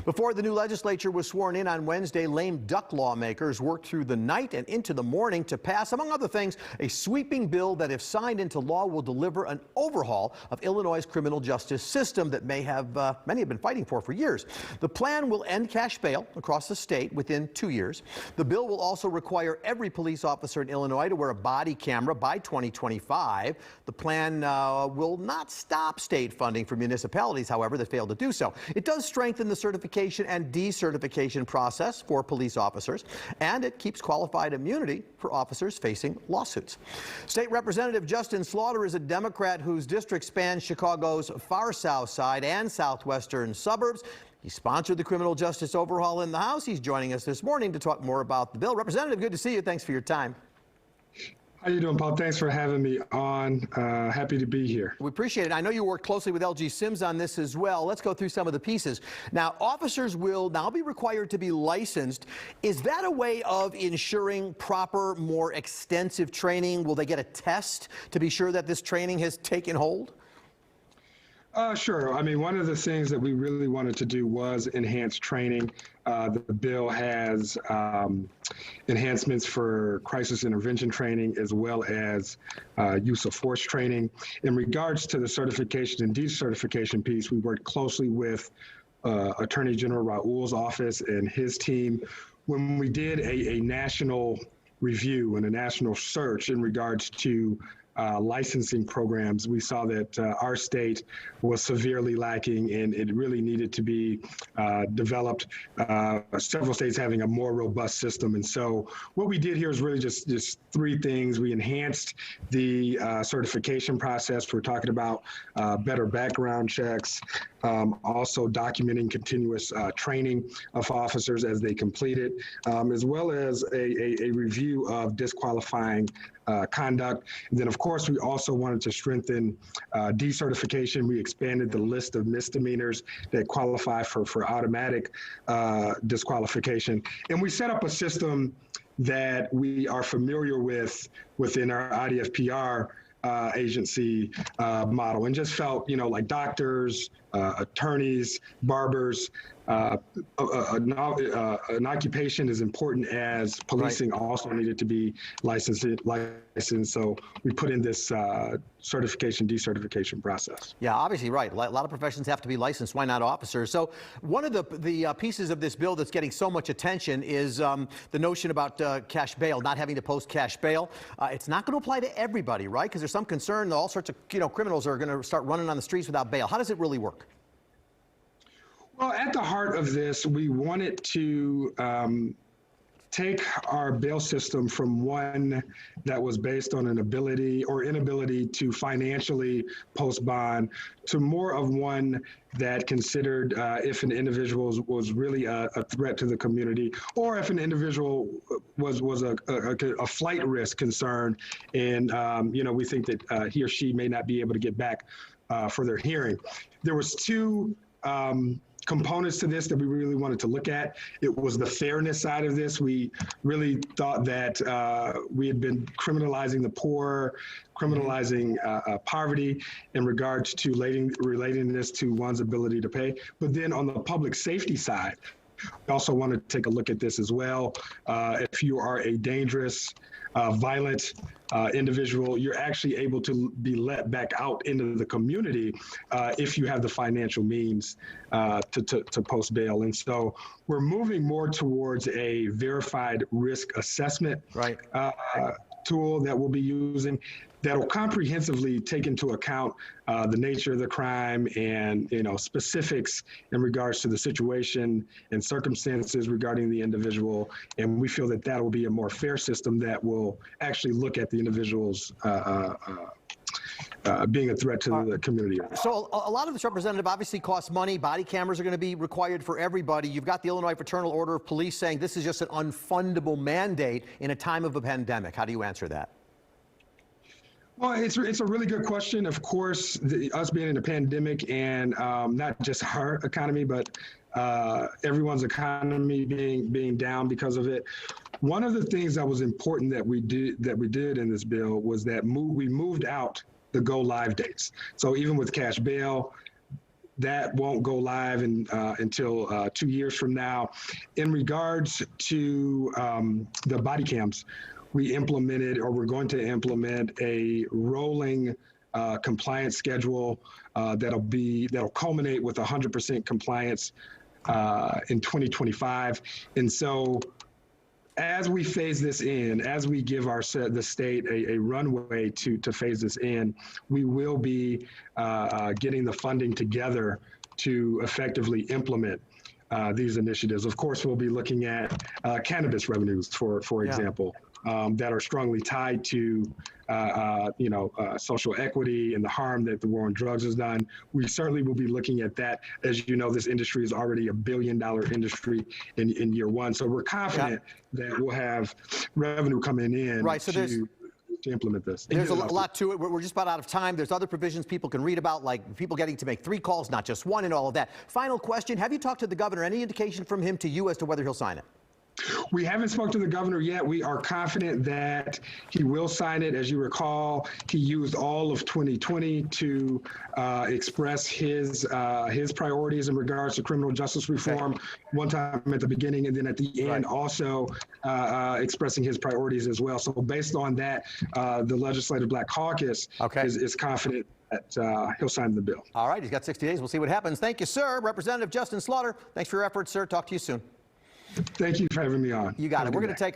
Before the new legislature was sworn in on Wednesday, lame duck lawmakers worked through the night and into the morning to pass, among other things, a sweeping bill that, if signed into law, will deliver an overhaul of Illinois' criminal justice system that many have been fighting for years. The plan will end cash bail across the state within 2 years. The bill will also require every police officer in Illinois to wear a body camera by 2025. The plan will not stop state funding for municipalities, however, that fail to do so. It does strengthen the certification and decertification process for police officers, and it keeps qualified immunity for officers facing lawsuits. State Representative Justin Slaughter is a Democrat whose district spans Chicago's far south side and southwestern suburbs. He sponsored the criminal justice overhaul in the House. He's joining us this morning to talk more about the bill. Representative, good to see you. Thanks for your time. How you doing, Paul? Thanks for having me on. Happy to be here. We appreciate it. I know you worked closely with LG Sims on this as well. Let's go through some of the pieces. Now, officers will now be required to be licensed. Is that a way of ensuring proper, more extensive training? Will they get a test to be sure that this training has taken hold? Sure. I mean, one of the things that we really wanted to do was enhance training. The bill has enhancements for crisis intervention training as well as use of force training. In regards to the certification and decertification piece, we worked closely with Attorney General Raul's office and his team when we did a national review and a national search in regards to licensing programs. We saw that our state was severely lacking and it really needed to be developed. Several states having a more robust system. And so what we did here is really just three things. We enhanced the certification process. We're talking about better background checks, also documenting continuous training of officers as they complete it, as well as a review of disqualifying conduct. And then, of course, we also wanted to strengthen decertification. We expanded the list of misdemeanors that qualify for automatic disqualification. And we set up a system that we are familiar with within our IDFPR agency model, and just felt, like doctors, attorneys, barbers, an occupation as important as policing also needed to be licensed. So we put in this certification, decertification process. Yeah, obviously, right. A lot of professions have to be licensed. Why not officers? So one of the pieces of this bill that's getting so much attention is the notion about cash bail, not having to post cash bail. It's not going to apply to everybody, right? Because there's some concern that all sorts of criminals are going to start running on the streets without bail. How does it really work? Well, at the heart of this, we wanted to take our bail system from one that was based on an ability or inability to financially post bond to more of one that considered if an individual was really a threat to the community, or if an individual was a flight risk concern, and we think that he or she may not be able to get back for their hearing. There was two components to this that we really wanted to look at. It was the fairness side of this. We really thought that we had been criminalizing the poor, criminalizing poverty in regards to relating this to one's ability to pay. But then on the public safety side, we also want to take a look at this as well. If you are a dangerous, violent individual, you're actually able to be let back out into the community if you have the financial means to post bail. And so we're moving more towards a verified risk assessment tool that we'll be using that will comprehensively take into account the nature of the crime and specifics in regards to the situation and circumstances regarding the individual. And we feel that that will be a more fair system that will actually look at the individual's being a threat to the community. So a lot of this, Representative, obviously costs money. Body cameras are going to be required for everybody. You've got the Illinois Fraternal Order of Police saying this is just an unfundable mandate in a time of a pandemic. How do you answer that? Well, it's a really good question. Of course, us being in a pandemic and not just our economy, but everyone's economy being down because of it. One of the things that was important that we did in this bill was that we moved out the go live dates. So even with cash bail, that won't go live until 2 years from now. In regards to the body cams, we implemented, or we're going to implement, a rolling compliance schedule that'll culminate with 100% compliance in 2025. And so, as we phase this in, as we give the state a runway to phase this in, we will be getting the funding together to effectively implement these initiatives. Of course, we'll be looking at cannabis revenues, for example, that are strongly tied to social equity and the harm that the war on drugs has done. We certainly will be looking at that. As you know, this industry is already $1 billion industry in year one. So we're confident that we'll have revenue coming in to implement this. There's a lot to it. We're just about out of time. There's other provisions people can read about, like people getting to make 3 calls, not just 1, and all of that. Final question. Have you talked to the governor? Any indication from him to you as to whether he'll sign it? We haven't spoken to the governor yet. We are confident that he will sign it. As you recall, he used all of 2020 to express his priorities in regards to criminal justice reform, one time at the beginning and then at the end, also expressing his priorities as well. So based on that, the Legislative Black Caucus is confident that he'll sign the bill. All right, he's got 60 days. We'll see what happens. Thank you, sir. Representative Justin Slaughter, thanks for your efforts, sir. Talk to you soon. Thank you for having me on. You got it. We're going to take our